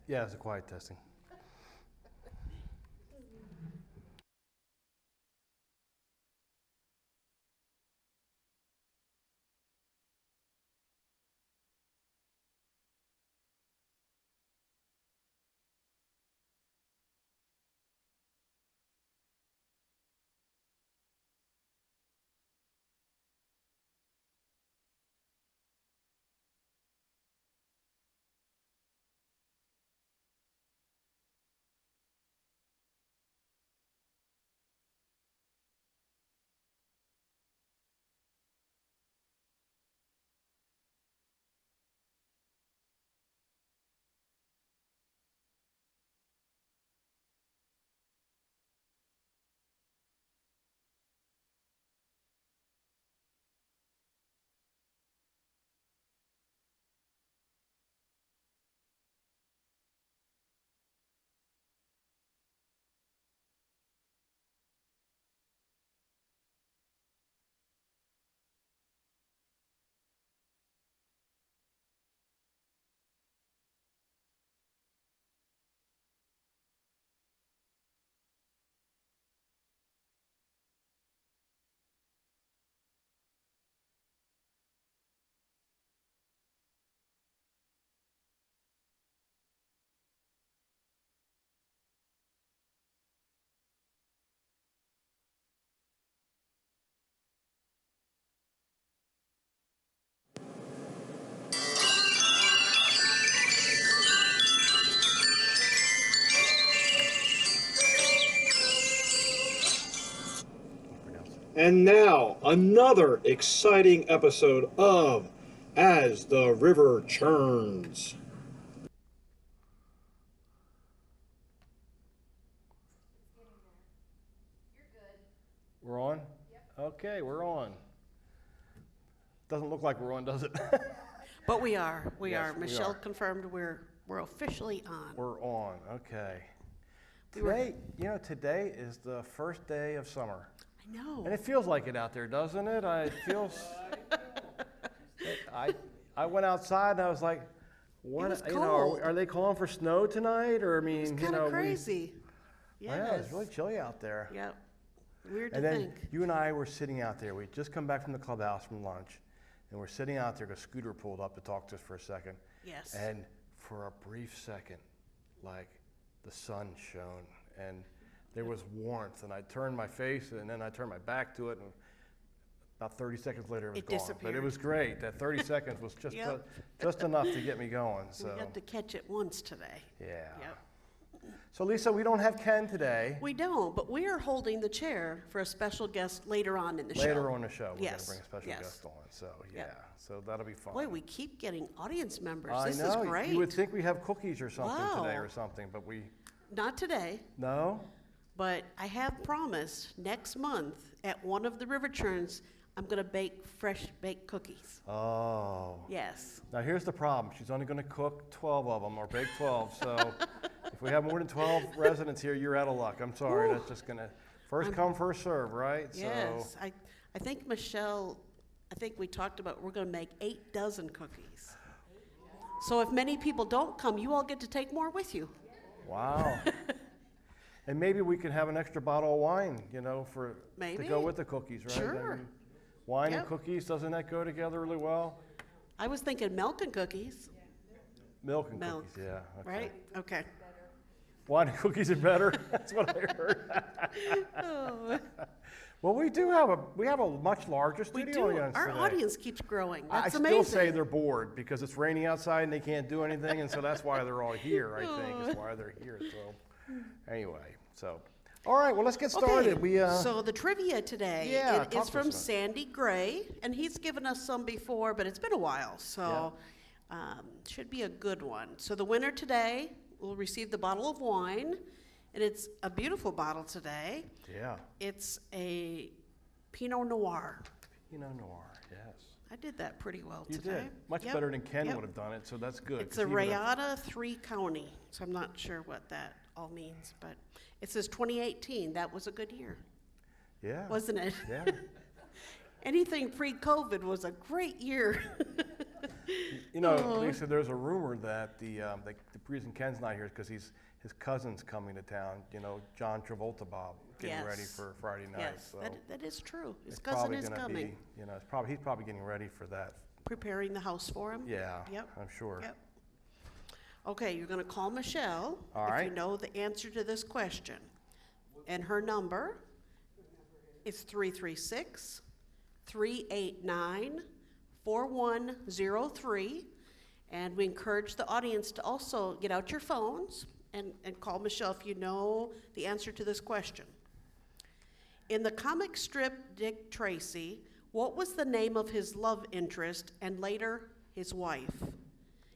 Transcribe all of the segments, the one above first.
Yeah, it's a quiet testing. And now, another exciting episode of As the River Churns. We're on? Yep. Okay, we're on. Doesn't look like we're on, does it? But we are. We Yes, are. we Michelle are. confirmed we're officially on. We're on, okay. We were- Today is the first day of summer. I know. And it feels like it out there, doesn't it? It feels. I went outside and I was like, what? was Are, cold. are they calling for snow tonight? Or I mean, It's kind of crazy. Yeah, it's really chilly out there. Yep. Weird And to then think. you and I were sitting out there. We'd just come back from the clubhouse from lunch, and we're sitting out there. The scooter pulled up to talk to us for a second. Yes. And for a brief second, like the sun shone, and there was warmth. And I turned my face, and then I turned my back to it, and about 30 seconds later, it was It gone. disappeared. But it was great. That 30 seconds was just Yep. just enough to get me going. So We got to catch it once today. yeah. Yep. So Lisa, we don't have Ken today. We don't, but we are holding the chair for a special guest later on in the show. Later on the show, we're Yes, going to bring a special yes. guest on. So yeah, Yep. so that'll be fun. Boy, we keep getting audience members. I This know. is great. You would think we have cookies or something today Wow. or something, but we Not today, no. but I have promised next month at one of the river churns, I'm going to bake fresh baked cookies. Oh. Yes. Now here's the problem. She's only going to cook 12 of them or bake 12. So if we have more than 12 residents here, you're out of luck. I'm sorry. Whew. That's just going to first come, first serve, right? Yes. So I think Michelle, I think we talked about we're going to make 8 dozen cookies. So if many people don't come, you all get to take more with you. wow. And maybe we could have an extra bottle of wine, to Maybe. go with the cookies, right? Sure. I mean, wine and Yep. cookies, doesn't that go together really well? I was thinking milk and cookies, Milk and Milk. cookies, yeah. Okay. right? Okay. Wine and cookies are better. That's what I heard. Oh, Well, we have a much larger we studio do. audience Our today. audience keeps growing. I That's still amazing. say they're bored because it's raining outside and they can't do anything, and so that's why they're all here. I think is why they're here. So, anyway, all right. Well, let's get started. Okay, so the trivia today Yeah, it talk is to us from then. Sandy Gray, and he's given us some before, but it's been a while, so should be a good one. So the winner today will receive the bottle of wine, and it's a beautiful bottle today. Yeah, It's a Pinot Noir. Noir. Yes, I did that pretty well you today. did much Yep, better than Ken yep. would have done it. So that's good. It's 'cause a he would have- Rayada 3 County, so I'm not sure what that all means, but it says 2018. That was a good year, Yeah. wasn't it? Yeah. Anything pre-COVID was a great year. You know, Oh. Lisa, there's a rumor that the reason Ken's not here is because his cousin's coming to town. You know, John Travolta Bob getting ready Yes. for Friday night. Yes, So that is true. His it's cousin probably is gonna coming. be, you know, he's probably getting ready for that. Preparing the house for him? Yeah, Yep. I'm sure. Yep. Okay, you're going to call Michelle All if right. you know the answer to this question. And her number is 336 389 4103. And we encourage the audience to also get out your phones and call Michelle if you know the answer to this question. In the comic strip Dick Tracy, what was the name of his love interest and later his wife?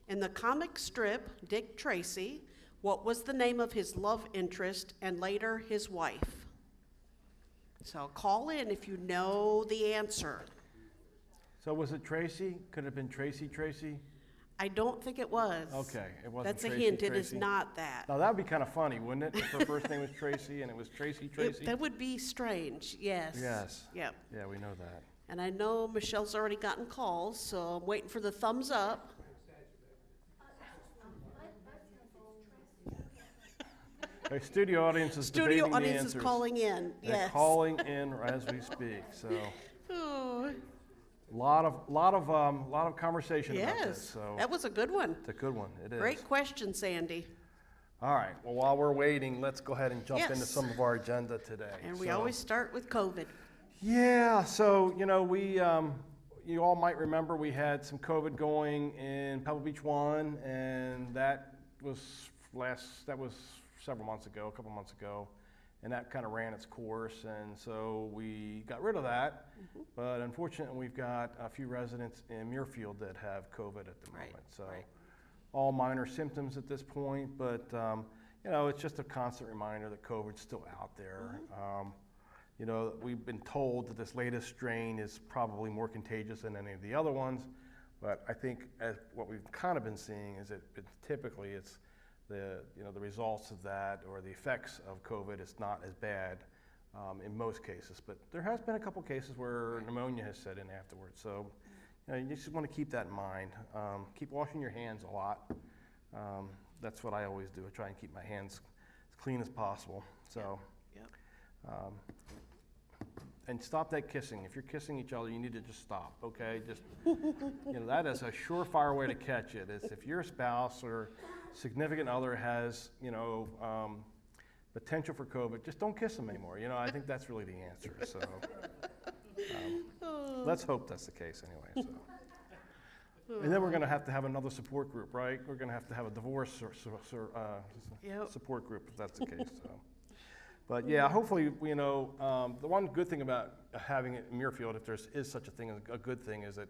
In the comic strip Dick Tracy, what was the name of his love interest and later his wife? So call in if you know the answer. So was it Tracy? Could it have been Tracy? I don't think it was. Okay, it wasn't That's a Tracy, hint. It is Tracy. not that. Now that would be kind of funny, wouldn't it? If her first name was Tracy and it was Tracy. That would be strange. Yes. Yes. Yep. Yeah, we know that. And I know Michelle's already gotten calls, so I'm waiting for the thumbs up. Our studio audience is Studio debating the audience answers. is calling in. They're Yes. calling in as we speak. So Oh, lot of conversation about this. yes. So That was a good one. it's a good one. It is. Great question, Sandy. All right. Well, while we're waiting, let's go ahead and jump into Yes. some of our agenda today. And we So- always start with COVID. Yeah, so, you know, you all might remember we had some COVID going in Pebble Beach 1, and that was several months ago, a couple months ago, and that kind of ran its course, and so we got rid of that. But unfortunately, we've got a few residents in Muirfield that have COVID at the Right, moment. So right. all minor symptoms at this point, but, you know, it's just a constant reminder that COVID's still out there. You know, we've been told that this latest strain is probably more contagious than any of the other ones, but I think what we've kind of been seeing is that typically it's the results of that or the effects of COVID is not as bad in most cases. But there has been a couple cases where pneumonia has set in afterwards. So you know, you just want to keep that in mind. Keep washing your hands a lot. That's what I always do. I try and keep my hands as clean as possible. So. Yep. And stop that kissing. If you're kissing each other, you need to just stop, okay? Just, you know, that is a surefire way to catch it. Is if your spouse or significant other has, you know, potential for COVID, just don't kiss them anymore. You know, I think that's really the answer. So let's hope that's the case anyway. So. And then we're going to have another support group, right? We're going to have a divorce Yep. support group if that's the case. So. But yeah, hopefully, you know, the one good thing about having it in Muirfield, if there is such a thing, a good thing, is that,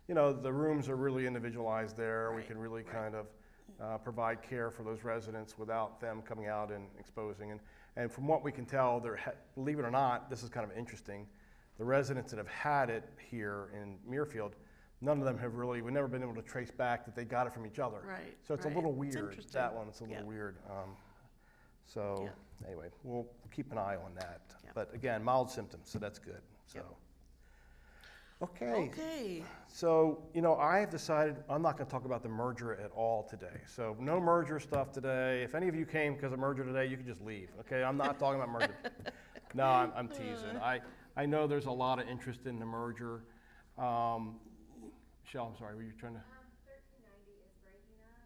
you know, the rooms are really individualized there. We can really kind of provide care for those residents without them coming out and exposing. And from what we can tell, believe it or not, this is kind of interesting. The residents that have had it here in Muirfield, none of them we've never been able to trace back that they got it from each other. Right, So it's a right. little It's weird. interesting. That one, it's a little Yep. weird. So anyway, we'll keep an eye on that. Yep. But again, mild symptoms, so that's good. So. Yep. Okay. Okay. So, you know, I have decided I'm not going to talk about the merger at all today. So no merger stuff today. If any of you came because of merger today, you can just leave. Okay, I'm not talking about merger. No, I'm teasing. I know there's a lot of interest in the merger. Michelle, I'm sorry, were you trying to? 1390 is breaking up,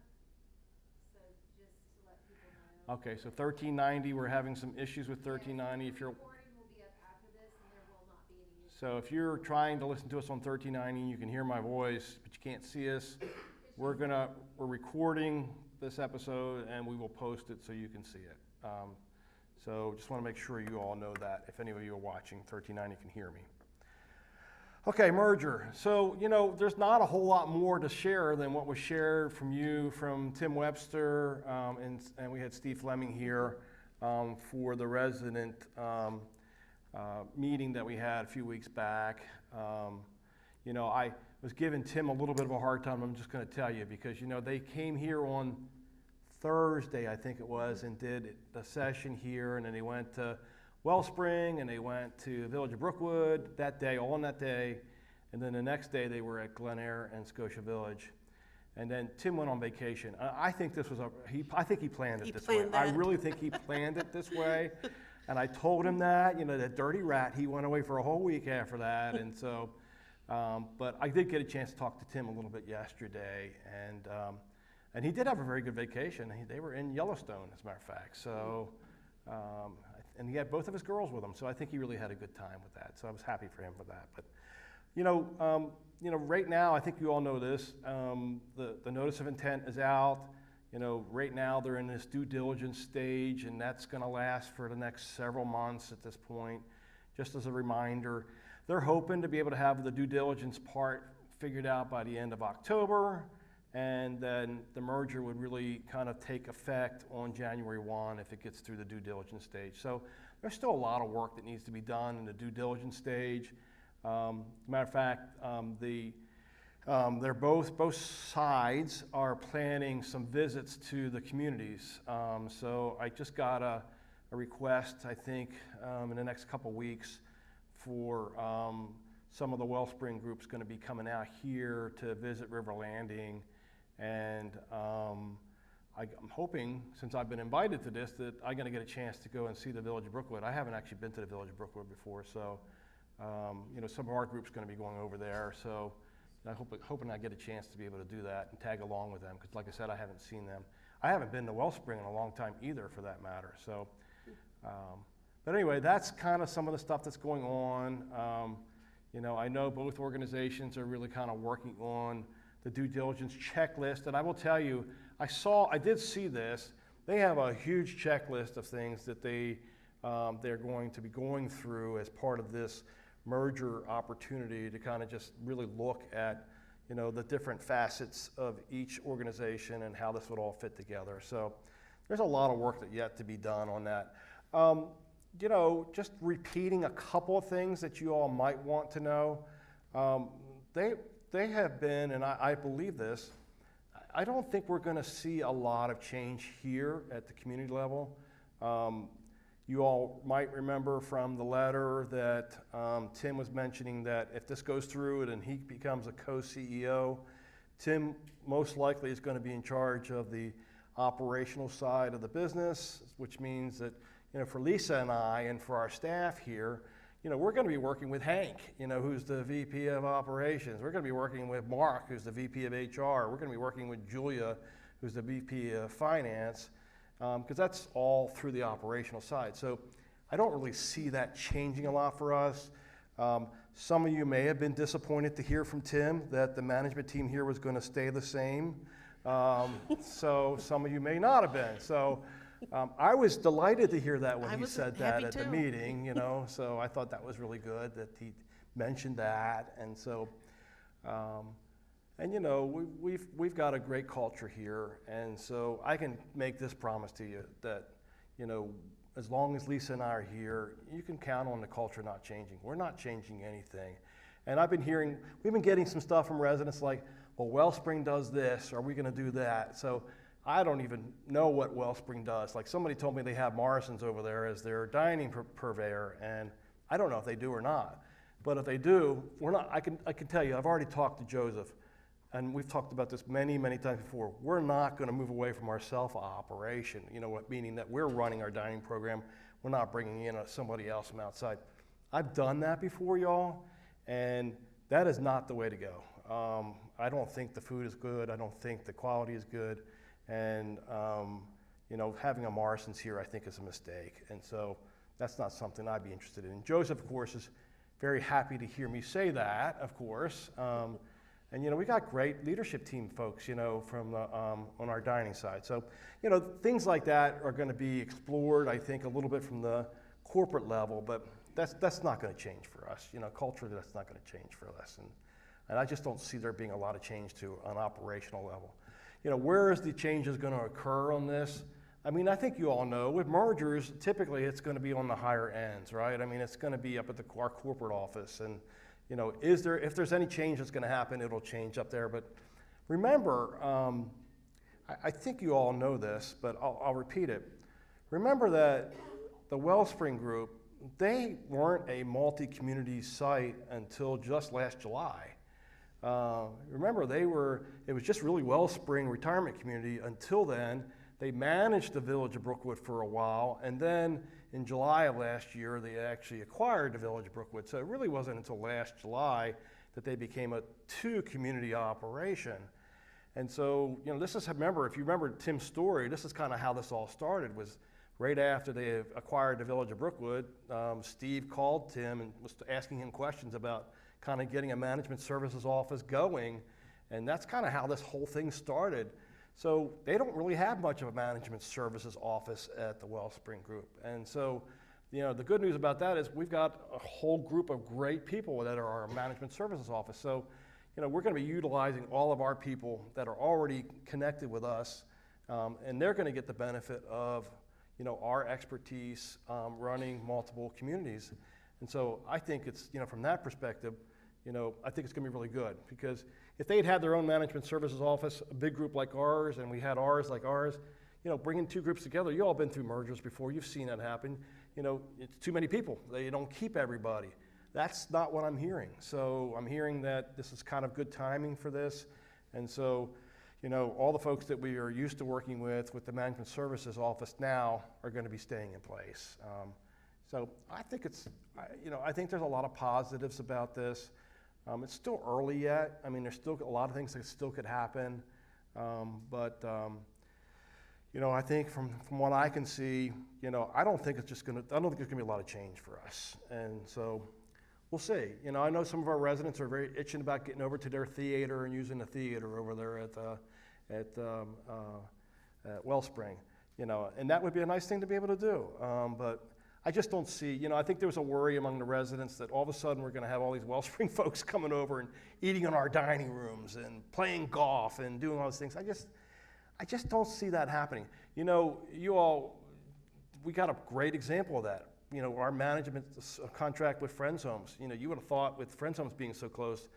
so just to let people know. Okay, so 1390, we're having some issues with 1390. If you're Recording will be up after this, and there will not be any issues. So if you're trying to listen to us on 1390, you can hear my voice, but you can't see us. We're recording this episode and we will post it so you can see it. So just want to make sure you all know that. If any of you are watching 1390 can hear me. Okay, merger. So, you know, there's not a whole lot more to share than what was shared from Tim Webster, and we had Steve Fleming here for the resident meeting that we had a few weeks back. You know, I was giving Tim a little bit of a hard time, I'm just going to tell you, because, you know, they came here on Thursday, I think it was, and did a session here, and then they went to Wellspring, and they went to the Village of Brookwood that day, all on that day, and then the next day they were at Glen Eyre and Scotia Village. And then Tim went on vacation. I think this was I think he planned it He this planned way. I that. really think he planned it this way. And I told him that, that dirty rat, he went away for a whole week after that. And so, but I did get a chance to talk to Tim a little bit yesterday. And he did have a very good vacation. They were in Yellowstone, as a matter of fact. So, and he had both of his girls with him. So I think he really had a good time with that. So I was happy for him for that. But, right now, I think you all know this, the notice of intent is out. Right now they're in this due diligence stage, and that's going to last for the next several months at this point. Just as a reminder, they're hoping to be able to have the due diligence part figured out by the end of October, and then the merger would really kind of take effect on January 1 if it gets through the due diligence stage. So there's still a lot of work that needs to be done in the due diligence stage. Matter of fact, they're both sides are planning some visits to the communities. So I just got a request, I think, in the next couple weeks for some of the Wellspring groups going to be coming out here to visit River Landing. And I'm hoping, since I've been invited to this, that I'm going to get a chance to go and see the Village of Brookwood. I haven't actually been to the Village of Brookwood before, so some of our group's going to be going over there. So I'm hoping I get a chance to be able to do that and tag along with them, because like I said, I haven't seen them. I haven't been to Wellspring in a long time either, for that matter. So, but anyway, that's kind of some of the stuff that's going on. I know both organizations are really kind of working on the due diligence checklist, and I will tell you, I did see this. They have a huge checklist of things that they're going to be going through as part of this merger opportunity to kind of just really look at, the different facets of each organization and how this would all fit together. So there's a lot of work that yet to be done on that. Just repeating a couple of things that you all might want to know. They have been, and I believe this, I don't think we're going to see a lot of change here at the community level. You all might remember from the letter that Tim was mentioning that if this goes through and he becomes a co-CEO, Tim most likely is going to be in charge of the operational side of the business, which means that, for Lisa and I and for our staff here, we're going to be working with Hank, who's the VP of Operations. We're going to be working with Mark, who's the VP of HR. We're going to be working with Julia, who's the VP of Finance, because that's all through the operational side. So I don't really see that changing a lot for us. Some of you may have been disappointed to hear from Tim that the management team here was going to stay the same. So some of you may not have been. So I was delighted to hear that when he said that at the meeting, so I thought that was really good that he mentioned that. And so, we've got a great culture here, and so I can make this promise to you that, as long as Lisa and I are here, you can count on the culture not changing. We're not changing anything. And we've been getting some stuff from residents like, well, Wellspring does this, are we going to do that? So I don't even know what Wellspring does. Like, somebody told me they have Morrison's over there as their dining purveyor, and I don't know if they do or not. But if they do, I can tell you, I've already talked to Joseph, and we've talked about this many, many times before. We're not going to move away from our self-operation, meaning that we're running our dining program. We're not bringing in somebody else from outside. I've done that before, y'all, and that is not the way to go. I don't think the food is good. I don't think the quality is good. And, having a Morrison's here, I think, is a mistake. And so that's not something I'd be interested in. Joseph, of course, is very happy to hear me say that, of course. And, we got great leadership team folks, from on our dining side. So, things like that are going to be explored, I think, a little bit from the corporate level, but that's not going to change for us. Culturally, that's not going to change for us. And I just don't see there being a lot of change to an operational level. Where is the changes going to occur on this? I mean, I think you all know, with mergers, typically it's going to be on the higher ends, right? I mean, it's going to be up at our corporate office. And, if there's any change that's going to happen, it'll change up there. But remember, I think you all know this, but I'll repeat it. Remember that the Wellspring Group, they weren't a multi-community site until just last July. Remember, it was just really Wellspring Retirement Community until then. They managed the Village of Brookwood for a while, and then in July of last year, they actually acquired the Village of Brookwood. So it really wasn't until last July that they became a two-community operation. And so, remember, if you remember Tim's story, this is kind of how this all started, was right after they acquired the Village of Brookwood, Steve called Tim and was asking him questions about kind of getting a management services office going, and that's kind of how this whole thing started. So they don't really have much of a management services office at the Wellspring Group. And so, the good news about that is we've got a whole group of great people that are our management services office. So, we're going to be utilizing all of our people that are already connected with us, and they're going to get the benefit of, our expertise running multiple communities. And so I think it's, from that perspective, I think it's going to be really good, because if they'd had their own management services office, a big group like ours, and we had ours like ours, bringing two groups together, you all been through mergers before, you've seen that happen. It's too many people. They don't keep everybody. That's not what I'm hearing. So I'm hearing that this is kind of good timing for this. And so, all the folks that we are used to working with the management services office now are going to be staying in place. So I think I think there's a lot of positives about this. It's still early yet. I mean, there's still a lot of things that still could happen. But I think from what I can see, I don't think there's going to be a lot of change for us. And so we'll see. I know some of our residents are very itching about getting over to their theater and using the theater over there at Wellspring, and that would be a nice thing to be able to do. But I just don't see, I think there was a worry among the residents that all of a sudden we're going to have all these Wellspring folks coming over and eating in our dining rooms and playing golf and doing all those things. I just don't see that happening. We got a great example of that. Our management contract with Friends Homes. You would have thought with Friends Homes being so close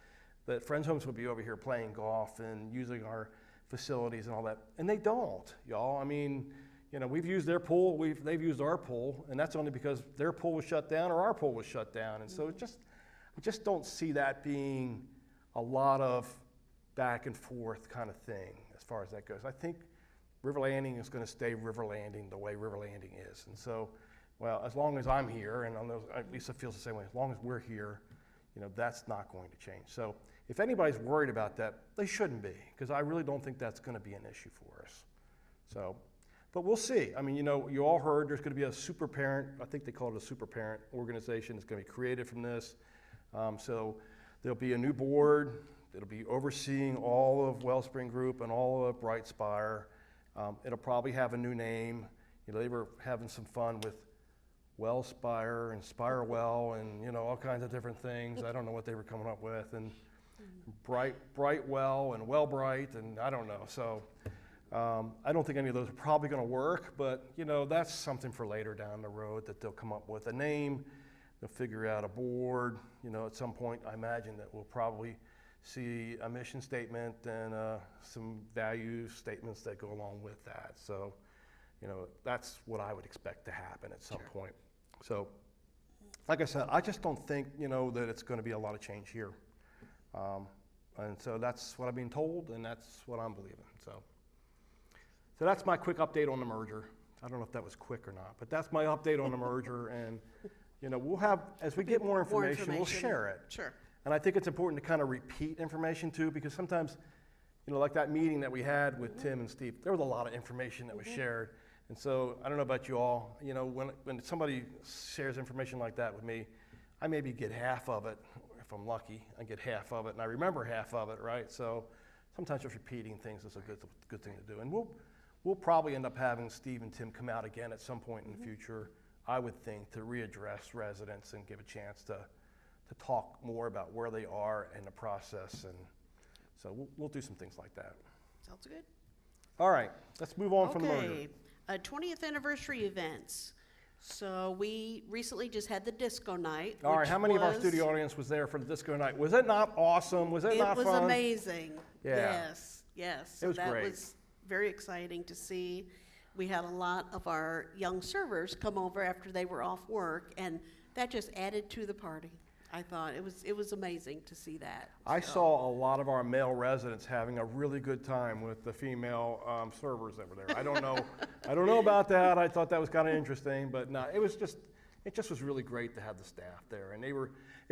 that Friends Homes would be over here playing golf and using our facilities and all that, and they don't, y'all. I mean, we've used their pool, they've used our pool, and that's only because their pool was shut down or our pool was shut down. And so I just don't see that being a lot of back and forth kind of thing as far as that goes. I think River Landing is going to stay River Landing the way River Landing is. And so, well, as long as I'm here, and Lisa feels the same way, as long as we're here, that's not going to change. So if anybody's worried about that, they shouldn't be, because I really don't think that's going to be an issue for us. So, but we'll see. I mean, you all heard there's going to be a super parent, I think they call it a super parent organization that's going to be created from this. So there'll be a new board that'll be overseeing all of Wellspring Group and all of Brightspire. It'll probably have a new name. They were having some fun with Wellspire and Spirewell and all kinds of different things. I don't know what they were coming up with, and Brightwell and Wellbright, and I don't know. So I don't think any of those are probably going to work, but that's something for later down the road, that they'll come up with a name, they'll figure out a board. At some point, I imagine that we'll probably see a mission statement and some value statements that go along with that. So, that's what I would expect to happen at some point. So, like I said, I just don't think, that it's going to be a lot of change here. And so that's what I've been told, and that's what I'm believing. So that's my quick update on the merger. I don't know if that was quick or not, but that's my update on the merger. And, we'll have, as we get more information, we'll share it. Sure. And I think it's important to kind of repeat information too, because sometimes, like that meeting that we had with Tim and Steve, there was a lot of information that was shared. And so I don't know about you all, when somebody shares information like that with me, I maybe get half of it. If I'm lucky, I get half of it, and I remember half of it, right? So sometimes just repeating things is a good thing to do. And we'll probably end up having Steve and Tim come out again at some point in the future, I would think, to readdress residents and give a chance to talk more about where they are in the process. And so we'll do some things like that. Sounds good. All right, let's move on from the merger. Okay, 20th anniversary events. So we recently just had the disco night. All right, how many of our studio audience was there for the disco night? Was it not awesome? Was it not fun? It was amazing. Yeah. Yes. It was that great. was very exciting to see. We had a lot of our young servers come over after they were off work, and that just added to the party. I thought it was amazing to see that. I So, saw a lot of our male residents having a really good time with the female servers that were there. I don't know, I don't know about that. I thought that was kind of interesting, but no, it just was really great to have the staff there. And it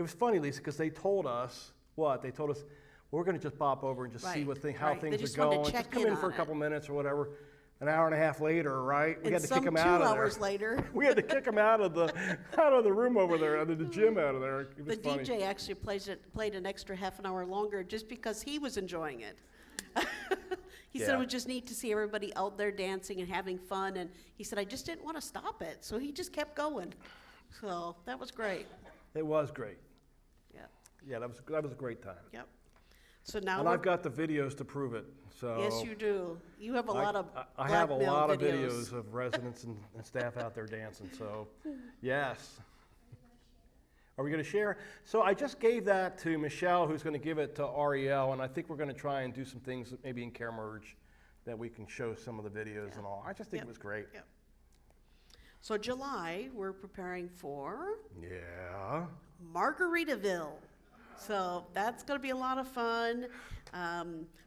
was funny, Lisa, because they told us what? They told us, we're going to just pop over and just see Right, how right. They things just are wanted to going. check Just come in in for a on couple it. minutes or whatever. An hour and a half later, right? We and had to some kick them 2 out of hours there. later, We had to kick them out of the room over there, out of the gym out of there. It was the funny. DJ actually played an extra half an hour longer just because he was enjoying it. He said Yeah. it was just neat to see everybody out there dancing and having fun, and he said I just didn't want to stop it, so he just kept going. So that was great. It was great. Yep, Yeah, that was a great time. yep. So now And we're, I've got the videos to prove it. So yes, you do. You have a lot of I have a blackmail lot of videos. videos of residents and staff out there dancing. So, yes. Are we going to share? So I just gave that to Michelle, who's going to give it to Ariel, and I think we're going to try and do some things that maybe in Care Merge that we can show some of the videos and all. I just think Yep. it was great. Yep. So July, we're preparing for Yeah. Margaritaville. So that's going to be a lot of fun.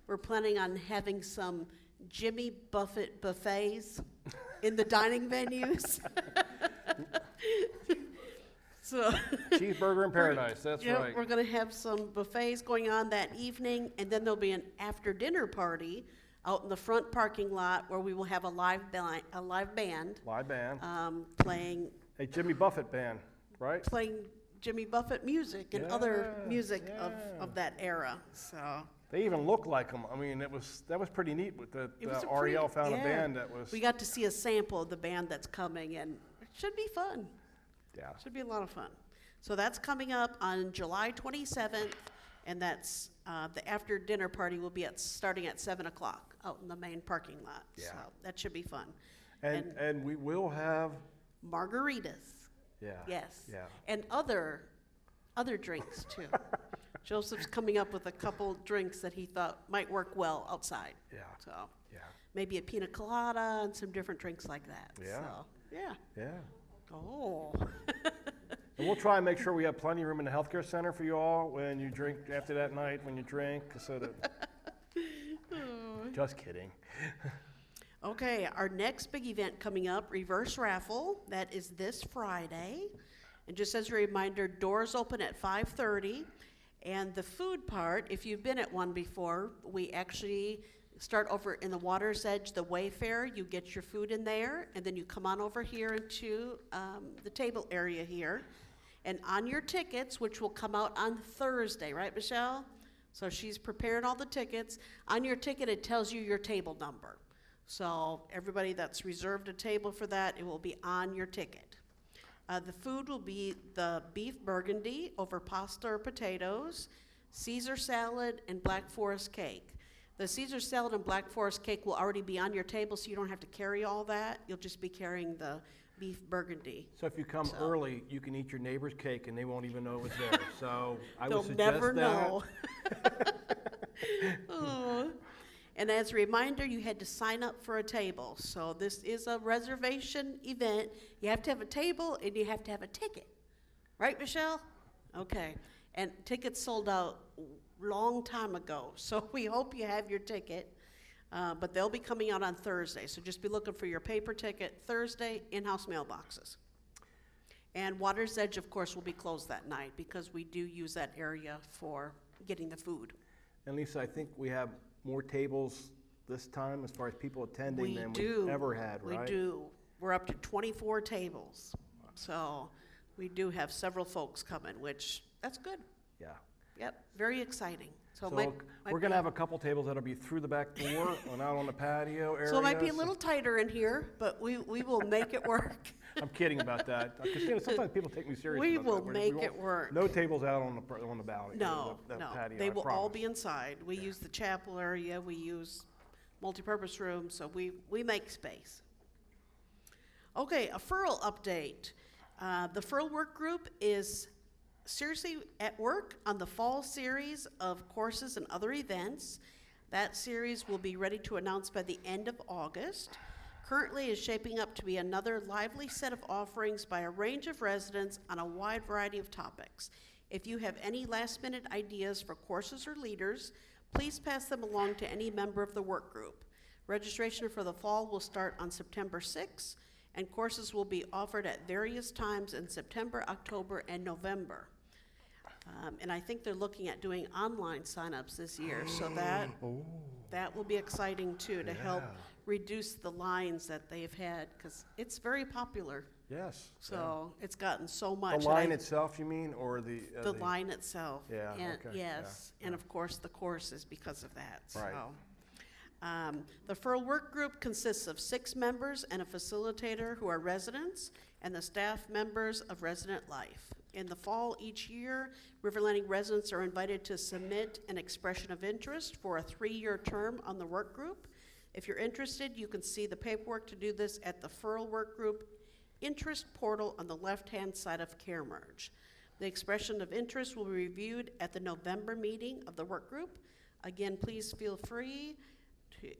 We're planning on having some Jimmy Buffett buffets in the dining venues. So Cheeseburger in paradise. That's yeah, right. we're going to have some buffets going on that evening, and then there'll be an after-dinner party out in the front parking lot where we will have a live band Live band. playing Jimmy Buffett band, right? Jimmy Buffett music and other Yeah, music yeah. of that era. So They even look like them. I mean, that was pretty neat. With it was a Ariel pretty- found a yeah. band that was. We got to see a sample of the band that's coming, and it should be fun. Yeah. Should be a lot of fun. So that's coming up on July 27th, and that's the after dinner party will be starting at 7 o'clock out in the main parking lot. Yeah. So that should be fun. And we will have. Margaritas. Yeah. Yes. Yeah. And other drinks too. Joseph's coming up with a couple drinks that he thought might work well outside. Yeah. So Yeah. maybe a pina colada and some different drinks like that. Yeah. So, yeah. Yeah. Oh. And we'll try and make sure we have plenty of room in the healthcare center for you all when you drink after that night when you drink, so that. Just kidding. Okay, our next big event coming up, Reverse Raffle. That is this Friday. And just as a reminder, doors open at 5:30. And the food part, if you've been at one before, we actually start over in the Water's Edge, the Wayfair. You get your food in there, and then you come on over here into the table area here. And on your tickets, which will come out on Thursday, right, Michelle? So she's preparing all the tickets. On your ticket, it tells you your table number. So everybody that's reserved a table for that, it will be on your ticket. The food will be the beef burgundy over pasta or potatoes, Caesar salad, and Black Forest cake. The Caesar salad and Black Forest cake will already be on your table, so you don't have to carry all that. You'll just be carrying the beef burgundy. So if you come So- early, you can eat your neighbor's cake and they won't even know it was there. So I They'll would suggest never that. know. Oh. And as a reminder, you had to sign up for a table. So this is a reservation event. You have to have a table and you have to have a ticket. Right, Michelle? Okay. And tickets sold out long time ago. So we hope you have your ticket. But they'll be coming out on Thursday. So just be looking for your paper ticket Thursday, in-house mailboxes. And Water's Edge, of course, will be closed that night because we do use that area for getting the food. And Lisa, I think we have more tables this time as far as people attending We than do. we've ever had, right? We do. We're up to 24 tables. So we do have several folks coming, which, that's good. Yeah. Yep, very exciting. So, So might we're be- going to have a couple tables that'll be through the back door and out on the patio area. So it might be a little tighter in here, but we will make it work. I'm kidding about that. Because sometimes people take me seriously. We about will that. make won't- it work. No tables out on the balcony. No, the no, patio, they I will all promise. be inside. We use the chapel area, we use multipurpose rooms, so we make space. Okay, a furl update. The furl work group is seriously at work on the fall series of courses and other events. That series will be ready to announce by the end of August. Currently is shaping up to be another lively set of offerings by a range of residents on a wide variety of topics. If you have any last-minute ideas for courses or leaders, please pass them along to any member of the work group. Registration for the fall will start on September 6th, and courses will be offered at various times in September, October, and November. And I think they're looking at doing online signups this year, so that will be exciting too, to help reduce the lines that they've had, because it's very popular. Yes. So it's gotten so The much. line itself, you mean, or the? The line itself. Yeah, And okay, yeah, yes, and of course, the course is because of that, Right. so. The FURL work group consists of 6 members and a facilitator who are residents, and the staff members of Resident Life. In the fall each year, River Landing residents are invited to submit an expression of interest for a 3-year term on the work group. If you're interested, you can see the paperwork to do this at the FURL work group interest portal on the left-hand side of CareMerge. The expression of interest will be reviewed at the November meeting of the work group. Again, please feel free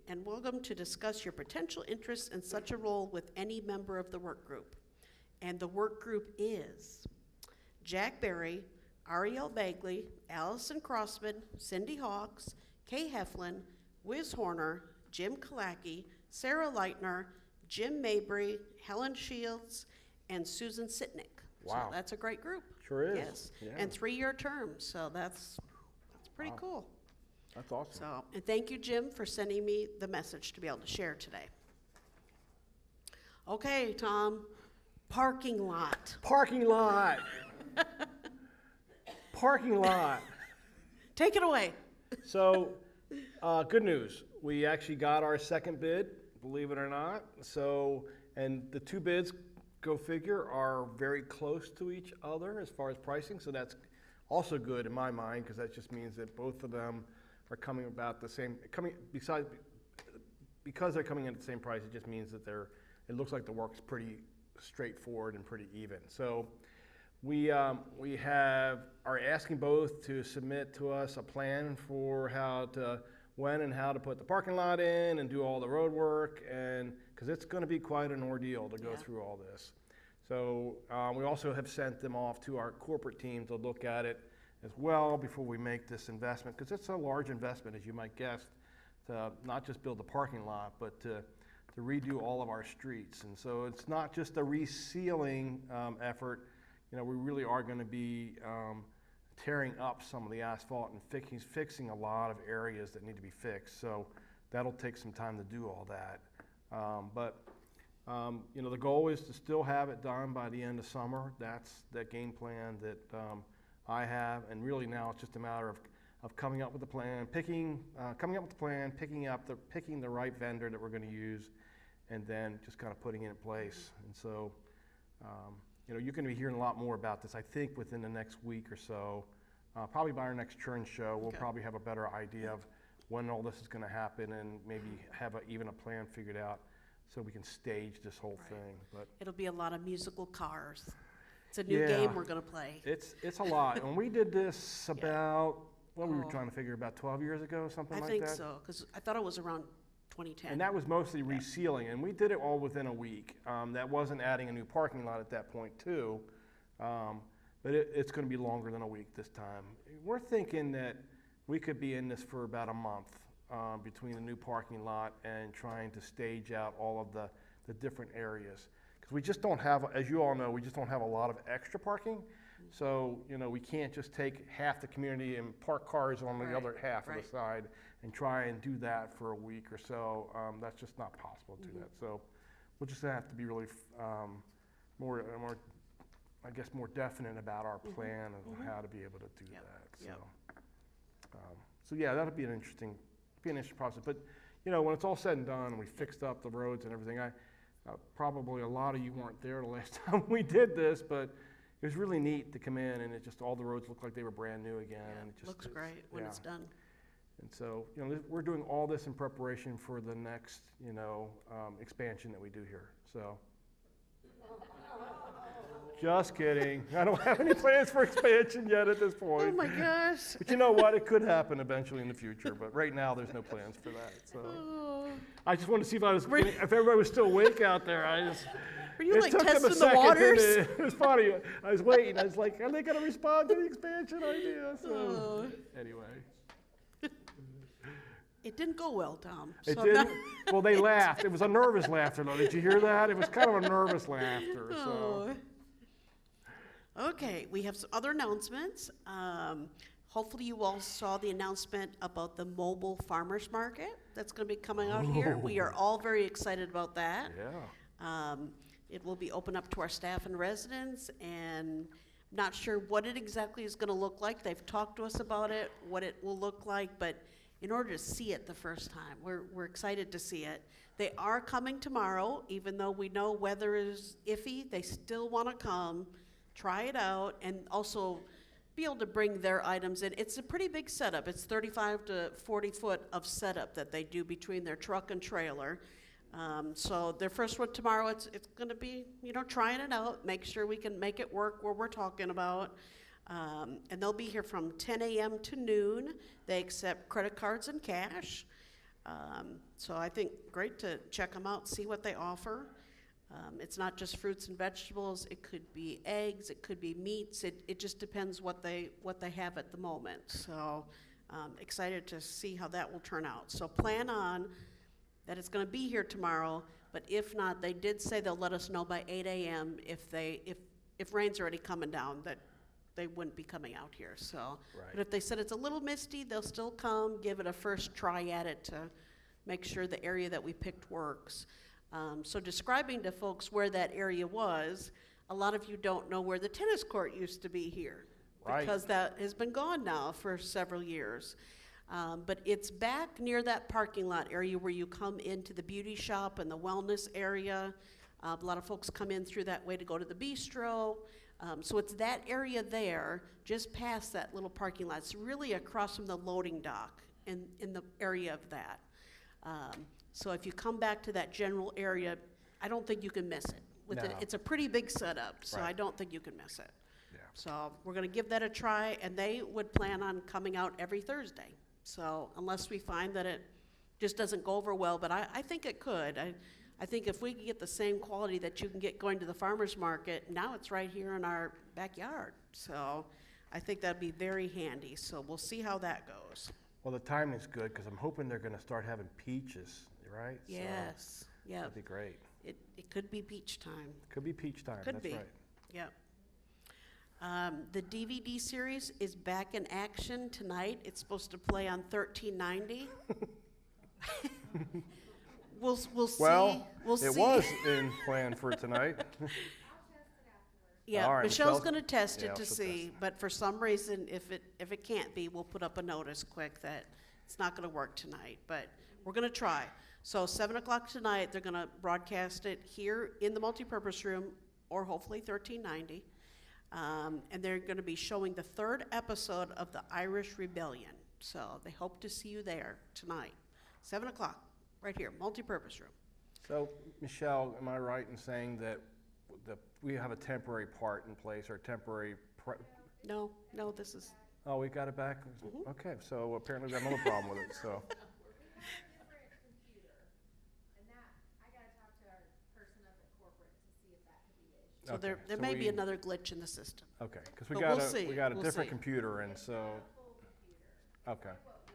and welcome to discuss your potential interest in such a role with any member of the work group. And the work group is Jack Berry, Ariel Bagley, Allison Crossman, Cindy Hawks, Kay Heflin, Wiz Horner, Jim Kalaki, Sarah Leitner, Jim Mabry, Helen Shields, and Susan Sitnick. Wow. So that's a great group. Sure is. Yes, Yeah. and 3-year terms, so that's pretty Wow. cool. That's awesome. So, and thank you, Jim, for sending me the message to be able to share today. Okay, Tom, parking lot. Parking lot. Parking lot. Take it away. So, good news. We actually got our second bid, believe it or not. So, and the 2 bids, go figure, are very close to each other as far as pricing. So that's also good in my mind, because that just means that both of them are coming about the same. Because they're coming in at the same price, it just means that it looks like the work's pretty straightforward and pretty even. So we are asking both to submit to us a plan for when and how to put the parking lot in and do all the road work, and because it's going to be quite an ordeal to go through all this. So we also have sent them off to our corporate team to look at it as well before we make this investment, because it's a large investment, as you might guess, to not just build the parking lot, but to redo all of our streets. And so it's not just a resealing effort. You know, we really are going to be tearing up some of the asphalt and fixing a lot of areas that need to be fixed. So that'll take some time to do all that. You know, the goal is to still have it done by the end of summer. That's the game plan that I have, and really now it's just a matter of coming up with a plan, picking the right vendor that we're going to use, and then just kind of putting it in place. And so, you know, you're going to be hearing a lot more about this, I think, within the next week or so. Probably by our next Churns show, we'll probably have a better idea of when all this is going to happen, and maybe have even a plan figured out so we can stage this whole thing. But It'll be a lot of musical cars. It's a new game we're going to play. it's a lot. When we did this about, what we were trying to figure, about 12 years ago, something I like think that? so, because I thought it was around 2010. And that was mostly resealing, and we did it all within a week. That wasn't adding a new parking lot at that point, too. But it's going to be longer than a week this time. We're thinking that we could be in this for about a month between the new parking lot and trying to stage out all of the different areas. Because we just don't have, as you all know, we just don't have a lot of extra parking. So, you know, we can't just take half the community and park cars on the other half of the side and try and do that for a week or so. That's just not possible to do that. So we'll just have to be really more definite about our plan and how to be able to do that. So yeah, that'll be an interesting process. But you know, when it's all said and done, and we fixed up the roads and everything, probably a lot of you weren't there the last time we did this, but it was really neat to come in, and it just, all the roads looked like they were brand new again. Yeah, and it just looks great when it's done. And so, you know, we're doing all this in preparation for the next, you know, expansion that we do here. So. Just kidding. I don't have any plans for expansion yet at this Oh point. my gosh. But you know what? It could happen eventually in the future. But right now, there's no plans for that. So Oh. I just wanted to see if everybody was still awake out there. Were you It like took them a testing the second, and waters? It was funny. I was waiting. I was like, are they going to respond to the expansion idea? So Oh. anyway, It didn't go well, Tom. it So didn't. Well, they laughed. It was a nervous laughter, though. Did you hear that? It was kind of a nervous laughter. So. Oh. Okay, we have some other announcements. Hopefully you all saw the announcement about the mobile farmers market that's going to be coming out here. We are all very excited about that. Yeah. It will be open up to our staff and residents, and not sure what it exactly is going to look like. They've talked to us about it, what it will look like, but in order to see it the first time, we're excited to see it. They are coming tomorrow, even though we know weather is iffy. They still want to come, try it out, and also be able to bring their items in. It's a pretty big setup. It's 35 to 40 foot of setup that they do between their truck and trailer. So their first one tomorrow, it's going to be, trying it out, make sure we can make it work where we're talking about. And they'll be here from 10 a.m. to noon. They accept credit cards and cash. So I think great to check them out, see what they offer. It's not just fruits and vegetables. It could be eggs. It could be meats. It just depends what they have at the moment. So excited to see how that will turn out. So plan on that it's going to be here tomorrow. But if not, they did say they'll let us know by 8 a.m. if rain's already coming down, that they wouldn't be coming out here. So, Right. But if they said it's a little misty, they'll still come, give it a first try at it to make sure the area that we picked works. So describing to folks where that area was, a lot of you don't know where the tennis court used to be here. Right. Because that has been gone now for several years. But it's back near that parking lot area where you come into the beauty shop and the wellness area. A lot of folks come in through that way to go to the bistro. So it's that area there, just past that little parking lot. It's really across from the loading dock in the area of that. So if you come back to that general area, I don't think you can miss it. No. It's a pretty big setup, so Right. I don't think you can miss it. Yeah. So we're going to give that a try, and they would plan on coming out every Thursday. So unless we find that it just doesn't go over well, but I think it could. I think if we can get the same quality that you can get going to the farmer's market, now it's right here in our backyard. So I think that'd be very handy. So we'll see how that goes. Well, the timing's good because I'm hoping they're going to start having peaches, right? So Yes, yeah. that'd be great. It could be peach time. Could be peach time. Could That's be. right. Yep. The DVD series is back in action tonight. It's supposed to play on 1390. We'll see. Well, We'll it see. was in plan for tonight. Yeah, All right, Michelle's Michelle's- going to test it yeah, to she'll see, test but for some reason, if it can't be, we'll put up a notice quick that it's not going to work tonight. But we're going to try. So 7 o'clock tonight, they're going to broadcast it here in the multipurpose room, or hopefully 1390. And they're going to be showing the third episode of the Irish Rebellion. So they hope to see you there tonight, 7 o'clock, right here, multipurpose room. So, Michelle, am I right in saying that we have a temporary part in place or temporary? No, this is, Oh, we got it back. Mm-hmm. Okay, so apparently we have no problem with it. So, different computer, and that, I gotta talk to our person up at corporate to see if that could be the issue. so Okay, there so may be we- another glitch in the system. okay, because we But got we'll see, we got a we'll different see. computer, and so Full computer, okay, what we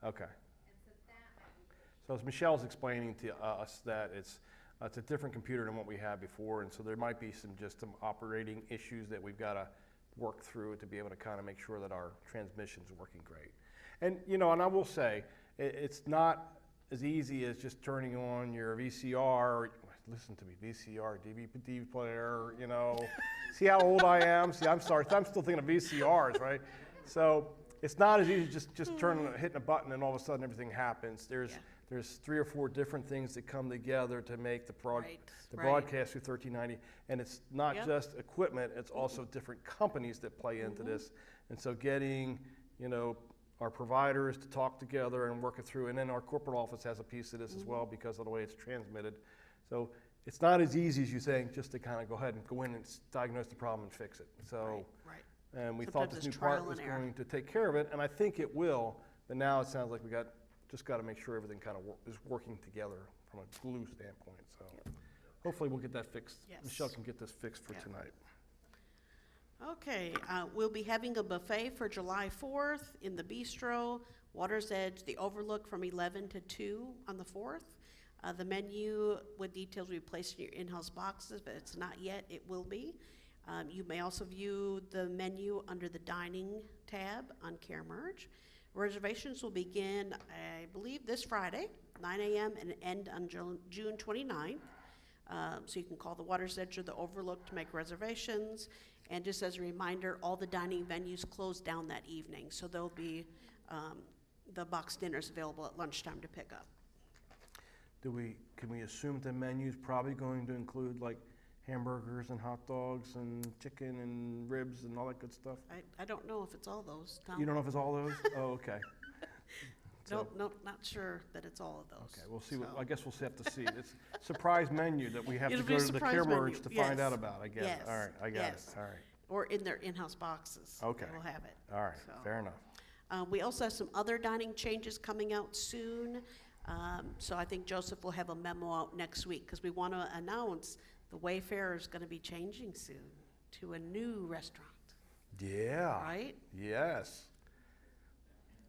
have, okay. and so that might be the issue. So as Michelle's explaining to us that it's a different computer than what we had before, and so there might be some operating issues that we've got to work through to be able to kind of make sure that our transmission's working great. And and I will say it's not as easy as just turning on your VCR. Or, listen to me, VCR, DVD player. See how old I am. See, I'm sorry, I'm still thinking of VCRs, right? So it's not as easy as just hitting a button and all of a sudden everything happens. There's 3 or 4 different things that come together to make the Right. broadcast through 1390, and it's not Yep. just equipment; it's also different companies that play into this. And so, getting our providers to talk together and work it through, and then our corporate office has a piece of this as well because of the way it's transmitted. So it's not as easy as you think just to kind of go ahead and go in and diagnose the problem and fix it. So, Right. and we thought Sometimes this new it's part trial was and error. going to take care of it, and I think it will. But now it sounds like we just got to make sure everything kind of is working together from a glue standpoint. So, hopefully we'll get that fixed. Yes. Michelle can get this fixed for Yeah. tonight. Okay, we'll be having a buffet for July 4th in the Bistro, Water's Edge, the Overlook from 11 to 2 on the 4th. The menu with details will be placed in your in-house boxes, but it's not yet, it will be. You may also view the menu under the dining tab on Care Merge. Reservations will begin, I believe, this Friday, 9 a.m. and end on June 29th. So you can call the Water's Edge or the Overlook to make reservations. And just as a reminder, all the dining venues close down that evening, so there'll be the box dinners available at lunchtime to pick up. Can we assume the menu's probably going to include like hamburgers and hot dogs and chicken and ribs and all that good stuff? I don't know if it's all those, Tom. You don't know if it's all those? Oh, okay. So- Nope, not sure that it's all of those. Okay, we'll see. So- I guess we'll have to see. It's a surprise menu that we have to It'll be go a to the surprise Care menu, Merge to find yes, out about. I get it. yes, All right, I got yes. it. All right. Or in their in-house boxes. Okay. We'll have it. All right, So, fair enough. We also have some other dining changes coming out soon. So I think Joseph will have a memo out next week, because we want to announce the Wayfarer is going to be changing soon to a new restaurant, Yeah. right? Yes.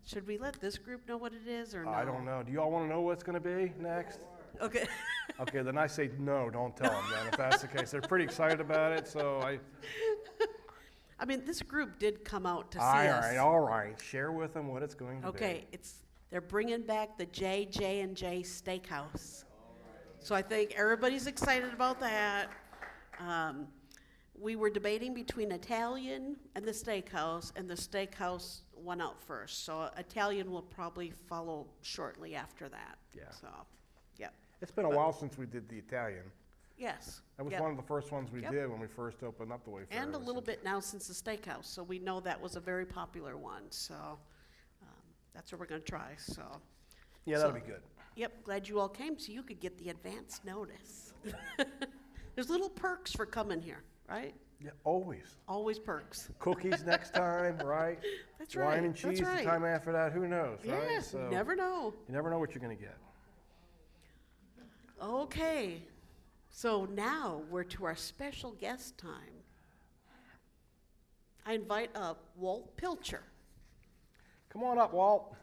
Should we let this group know what it is, or no? I don't know. Do you all want to know what's going to be next? Okay. Okay, then I say no, don't tell them then, if that's the case. They're pretty excited about it, so I mean, this group did come out to see all us. right, all right. Share with them what it's going to be. Okay, they're bringing back the J&J Steakhouse. So I think everybody's excited about that. We were debating between Italian and the steakhouse, and the steakhouse won out first. So Italian will probably follow shortly after that. Yeah. So, yep. It's been a while since we did the Italian. Yes. That was yep. one of the first ones we Yep. did when we first opened up the Wayfarer. And a was little in- bit now since the steakhouse. So we know that was a very popular one. So that's what we're going to try. So. Yeah, that'll So- be good. Yep, glad you all came so you could get the advance notice. There's little perks for coming here, right? Yeah, always. Always perks. Cookies next time, right? That's right. Wine and cheese That's the right. time after that, who knows, right? Yes, So, never know. You never know what you're going to get. Okay, so now we're to our special guest time. I invite up Walt Pilcher. Come on up, Walt.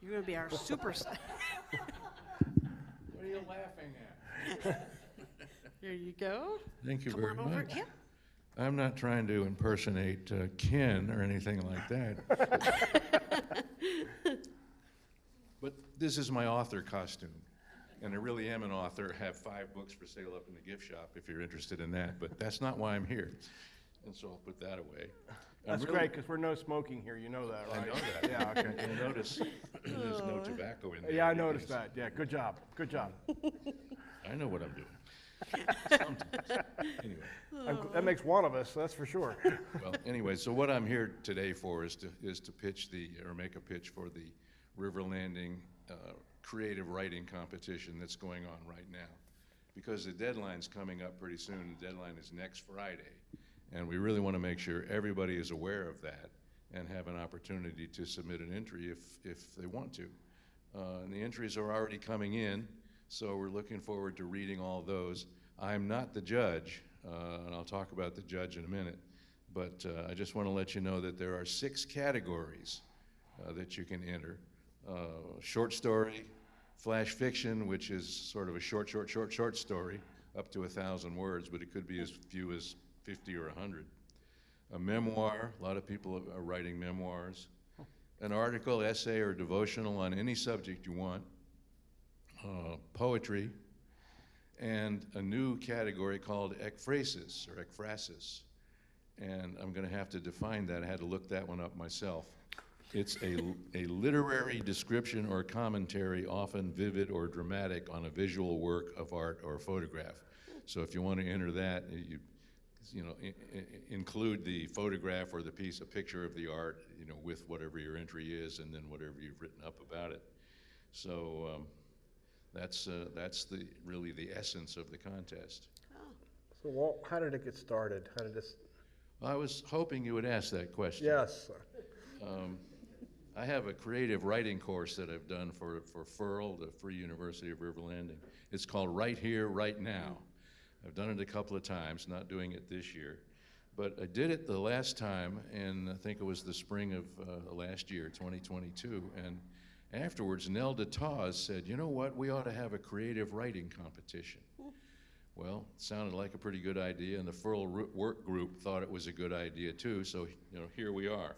You're going to be our superstar. What are you laughing at? There you go. Thank you Come very on over. much. Yep. I'm not trying to impersonate Ken or anything like that. But this is my author costume. And I really am an author. I have 5 books for sale up in the gift shop if you're interested in that. But that's not why I'm here. And so I'll put that away. That's great, because we're no smoking here, you know that, I right? know that. Yeah, okay. You'll notice there's no tobacco in there. Yeah, I noticed that. Yeah, good job, good job. I know what I'm doing. Sometimes. Anyway. That makes one of us, that's for sure. Well, anyway, so what I'm here today for is to pitch or make a pitch for the River Landing creative writing competition that's going on right now. Because the deadline's coming up pretty soon. The deadline is next Friday. And we really want to make sure everybody is aware of that and have an opportunity to submit an entry if they want to. And the entries are already coming in, so we're looking forward to reading all those. I'm not the judge, and I'll talk about the judge in a minute, but I just want to let you know that there are 6 categories that you can enter. Short story, flash fiction, which is sort of a short story, up to 1,000 words, but it could be as few as 50 or 100. A memoir, a lot of people are writing memoirs. An article, essay, or devotional on any subject you want. Poetry, and a new category called ekphrasis or ekphrasis. And I'm going to have to define that. I had to look that one up myself. It's a literary description or commentary, often vivid or dramatic, on a visual work of art or photograph. So if you want to enter that, include the photograph or the picture of the art, with whatever your entry is, and then whatever you've written up about it. So that's really the essence of the contest. So Walt, how did it get started? How did this? I was hoping you would ask that question. Yes. I have a creative writing course that I've done for FURL, the Free University of River Landing. It's called Right Here, Right Now. I've done it a couple of times, not doing it this year. But I did it the last time, and I think it was the spring of last year, 2022. And afterwards, Nelda Tawes said, you know what, we ought to have a creative writing competition. Well, it sounded like a pretty good idea, and the FURL work group thought it was a good idea too, so here we are.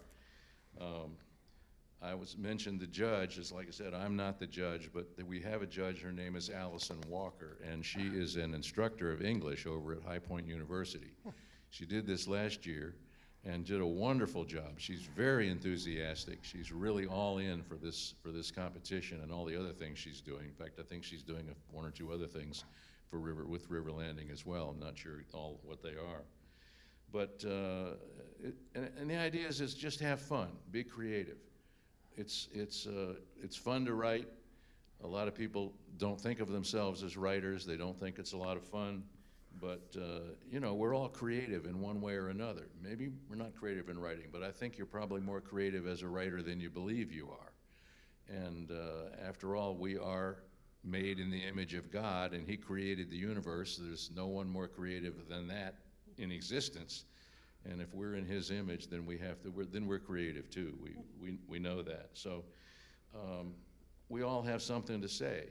I mentioned the judge. As like I said, I'm not the judge, but we have a judge. Her name is Allison Walker, and she is an instructor of English over at High Point University. She did this last year and did a wonderful job. She's very enthusiastic. She's really all in for this competition and all the other things she's doing. In fact, I think she's doing one or two other things with River Landing as well. I'm not sure all what they are. But and the idea is just have fun, be creative. It's fun to write. A lot of people don't think of themselves as writers. They don't think it's a lot of fun. But we're all creative in one way or another. Maybe we're not creative in writing, but I think you're probably more creative as a writer than you believe you are. And after all, we are made in the image of God, and He created the universe. There's no one more creative than that in existence. And if we're in His image, then we're creative too. We know that. So we all have something to say.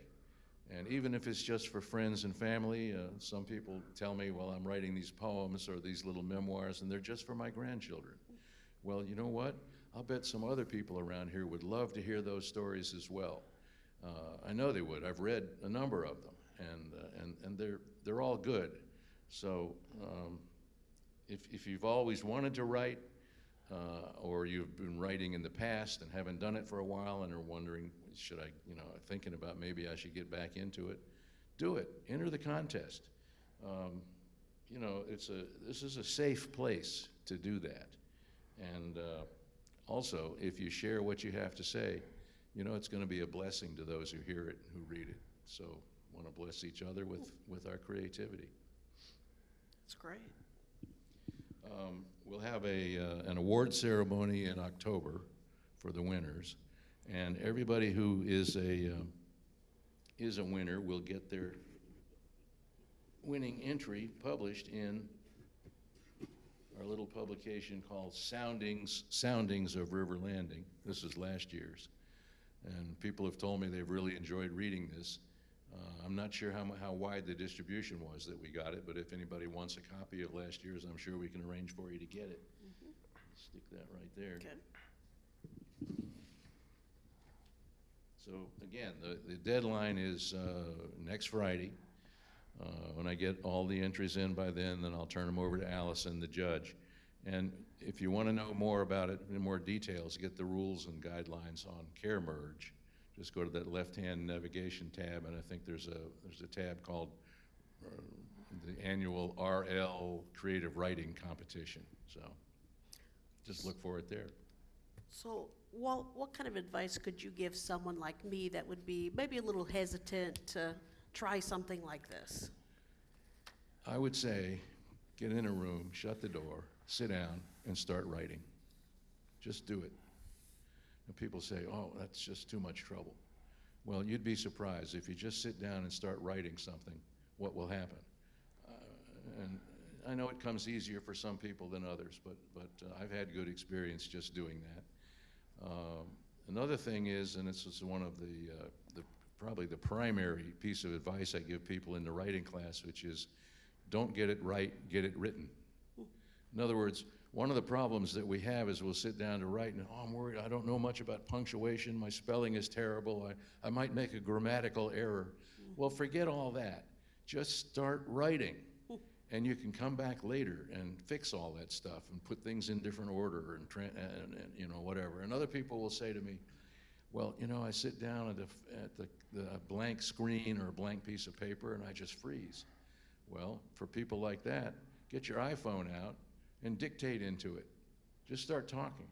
And even if it's just for friends and family, some people tell me, well, I'm writing these poems or these little memoirs, and they're just for my grandchildren. Well, you know what? I'll bet some other people around here would love to hear those stories as well. I know they would. I've read a number of them, and they're all good. So if you've always wanted to write, or you've been writing in the past and haven't done it for a while and are wondering, should I, thinking about maybe I should get back into it, do it. Enter the contest. This is a safe place to do that. And also, if you share what you have to say, it's going to be a blessing to those who hear it, who read it. So I want to bless each other with our creativity. That's great. We'll have an award ceremony in October for the winners, and everybody who is a winner will get their winning entry published in our little publication called Soundings of River Landing. This is last year's, and people have told me they've really enjoyed reading this. I'm not sure how wide the distribution was that we got it, but if anybody wants a copy of last year's, I'm sure we can arrange for you to get it. Mm-hmm. Stick that right there. Good. So again, the deadline is next Friday. When I get all the entries in by then I'll turn them over to Allison, the judge. And if you want to know more about it in more details, get the rules and guidelines on care merge. Just go to that left-hand navigation tab, and I think there's a tab called the annual RL Creative Writing Competition. So just look for it there. So, Walt, what kind of advice could you give someone like me that would be maybe a little hesitant to try something like this? I would say, get in a room, shut the door, sit down, and start writing. Just do it. And people say, oh, that's just too much trouble. Well, you'd be surprised. If you just sit down and start writing something, what will happen? And I know it comes easier for some people than others, but I've had good experience just doing that. Another thing is, and this is one of probably the primary piece of advice I give people in the writing class, which is don't get it right, get it written. In other words, one of the problems that we have is we'll sit down to write and, oh, I'm worried, I don't know much about punctuation, my spelling is terrible, I might make a grammatical error. Well, forget all that. Just start writing. And you can come back later and fix all that stuff and put things in different order and whatever. And other people will say to me, well, I sit down at the blank screen or a blank piece of paper and I just freeze. Well, for people like that, get your iPhone out and dictate into it. Just start talking,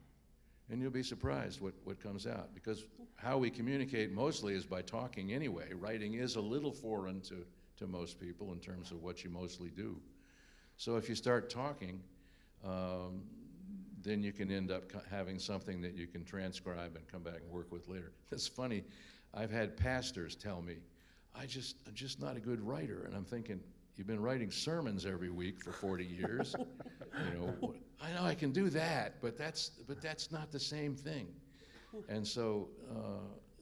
and you'll be surprised what comes out, because how we communicate mostly is by talking anyway. Writing is a little foreign to most people in terms of what you mostly do. So if you start talking, then you can end up having something that you can transcribe and come back and work with later. It's funny, I've had pastors tell me, I'm just not a good writer. And I'm thinking, you've been writing sermons every week for 40 years. You know, I know I can do that, but that's not the same thing. And so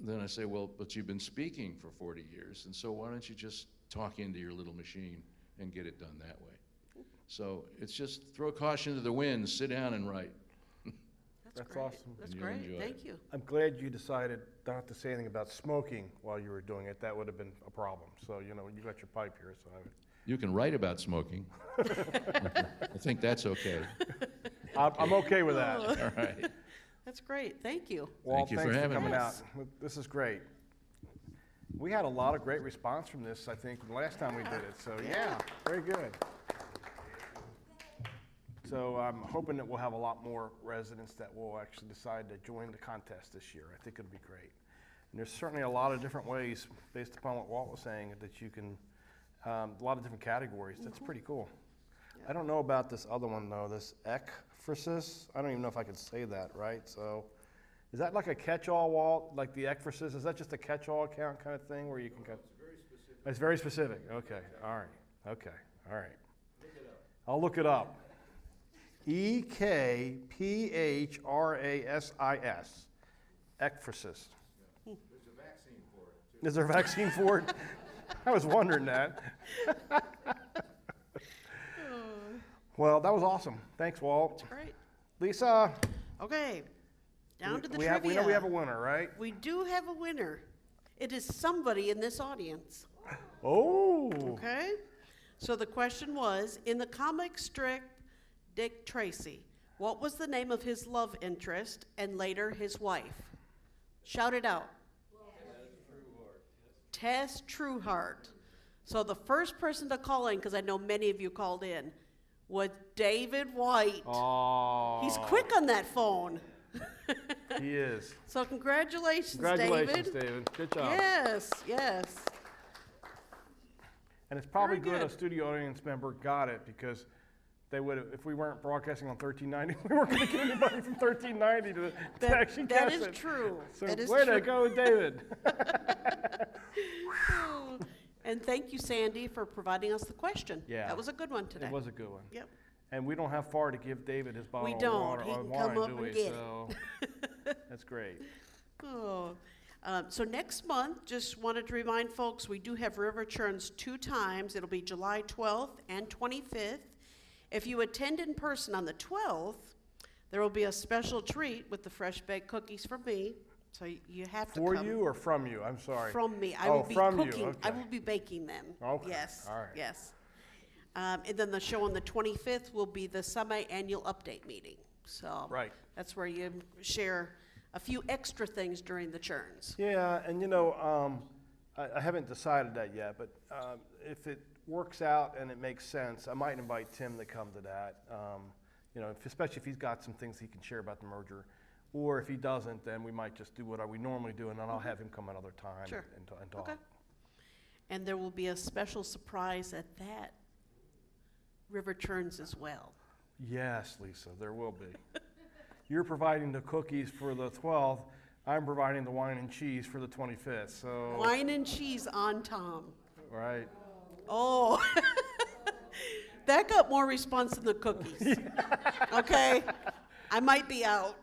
then I say, well, but you've been speaking for 40 years, and so why don't you just talk into your little machine and get it done that way? So it's just throw caution to the wind, sit down and write. That's great. awesome. That's And you'll great. enjoy Thank it. you. I'm glad you decided not to say anything about smoking while you were doing it. That would have been a problem. So, you know, you got your pipe here, so You can write about smoking. I think that's okay. I'm okay with that. All right. That's great. Thank you. Walt, Thank you for thanks having coming me. out. This is great. We had a lot of great response from this, I think, the last time we did it. So, yeah, very good. So I'm hoping that we'll have a lot more residents that will actually decide to join the contest this year. I think it'll be great. And there's certainly a lot of different ways, based upon what Walt was saying, that you can, a lot of different categories. That's pretty cool. I don't know about this other one, though, this ekphrasis. I don't even know if I can say that right. So is that like a catch-all, Walt, like the ekphrasis? Is that just a catch-all account kind of thing where you can cut? It's very specific. Okay. All right. Okay. All right. I'll look it up. ekphrasis. Ekphrasis. There's a vaccine for it, too. Is there a vaccine for it? I was wondering that. Well, that was awesome. Thanks, Walt. Great. Lisa, Okay. Down to the we trivia. know we have a winner, right? We do have a winner. It is somebody in this audience. Oh. Okay? So the question was, in the comic strip Dick Tracy, what was the name of his love interest and later his wife? Shout it out. Tess Trueheart. So the first person to call in, because I know many of you called in, was David White. Oh. He's quick on that phone. He is. So congratulations, Congratulations, David. David. Good job. Yes, yes. And it's probably Very good a good. studio audience member got it, because they would have, if we weren't broadcasting on 1390, we weren't going to get anybody from 1390 to actually That guess is it. true. So That is way true. to go, David. And thank you, Sandy, for providing us the question. Yeah. That was a good one today. It was a good one. Yep. And we don't have far to give David his bottle We of don't. water. He or can wine, come up do and we? get it. So that's great. Oh. So next month, just wanted to remind folks, we do have River Churns 2 times. It'll be July 12th and 25th. If you attend in person on the 12th, there will be a special treat with the fresh baked cookies from me. So you have to For come. you or from you? I'm sorry. From me. I Oh, will be from you, cooking. I okay. will be baking them. Okay, Yes. all right. Yes. And then the show on the 25th will be the semi-annual update meeting. So Right. that's where you share a few extra things during the churns. Yeah, and you know, I haven't decided that yet, but if it works out and it makes sense, I might invite Tim to come to that. You know, especially if he's got some things he can share about the merger. Or if he doesn't, then we might just do what we normally do, and then I'll have him come another time Sure. and talk. Okay. And there will be a special surprise at that River Churns as well. Yes, Lisa, there will be. You're providing the cookies for the 12th. I'm providing the wine and cheese for the 25th. So, Wine and cheese on Tom. right. Oh, that got more response than the cookies. Okay, I might be out.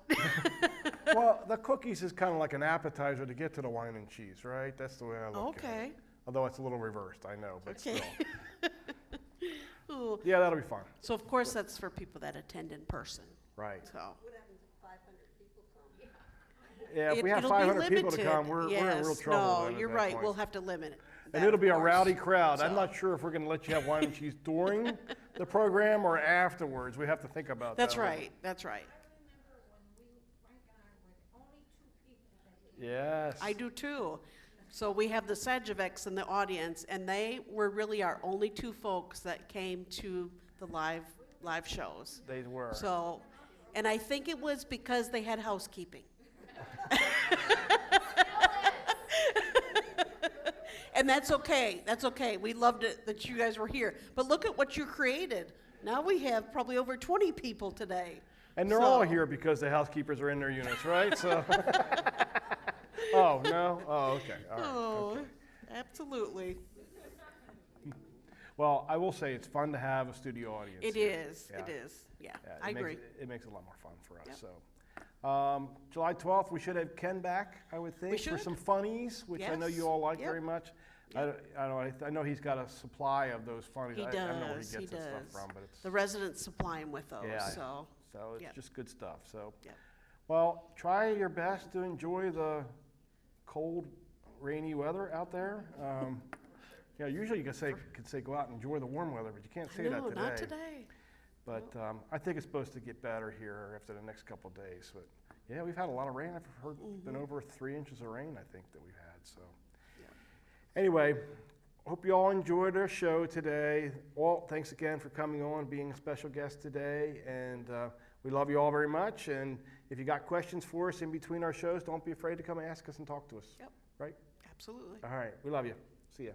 Well, the cookies is kind of like an appetizer to get to the wine and cheese, right? That's the way I look at it. Okay. Although it's a little reversed, I know, but Okay. still. Oh, Yeah, that'll be fun. so of course that's for people that attend in person. Right. So Yeah, if we have it'll be 500 people to limited. come, we're in real Yes, trouble. No, then at you're that right. point. We'll have to limit it. And that, it'll be a of course. rowdy crowd. I'm So- not sure if we're going to let you have wine and cheese during the program or afterwards. We have to think about That's that. right. That's right. Yes. I do too. So we have the Sajovics in the audience, and they were really our only 2 folks that came to the live shows. They were. So, and I think it was because they had housekeeping. And that's okay. That's okay. We loved it that you guys were here. But look at what you created. Now we have probably over 20 people today. And they're all here because the housekeepers are in their units, right? So. Oh, no? Oh, okay. All right. Oh, Okay. absolutely. Well, I will say it's fun to have a studio audience. It here. is. Yeah. It is. Yeah, Yeah, I agree. It makes it a lot more fun for us. Yep. So, July 12th, we should have Ken back, I would think, for should. some funnies, which I know Yes. you all like Yep. very much. Yep. I know he's got a supply of those funnies. He I don't know where he does. gets He that stuff does. from, but it's The residents supply him with those. Yeah. So, it's Yep. just good stuff. So, Yep. well, try your best to enjoy the cold, rainy weather out there. Usually you could say go out and enjoy the warm weather, but you can't say that no, today. not today. But I think it's supposed to get better here after the next couple of days. But yeah, we've had a lot of rain. I've heard been over 3 inches of rain, I think, that we've had. So anyway, hope you all enjoyed our show today. Walt, thanks again for coming on, being a special guest today. And we love you all very much. And if you got questions for us in between our shows, don't be afraid to come ask us and talk to us. Yep. Right? Absolutely. All right. We love you. See ya.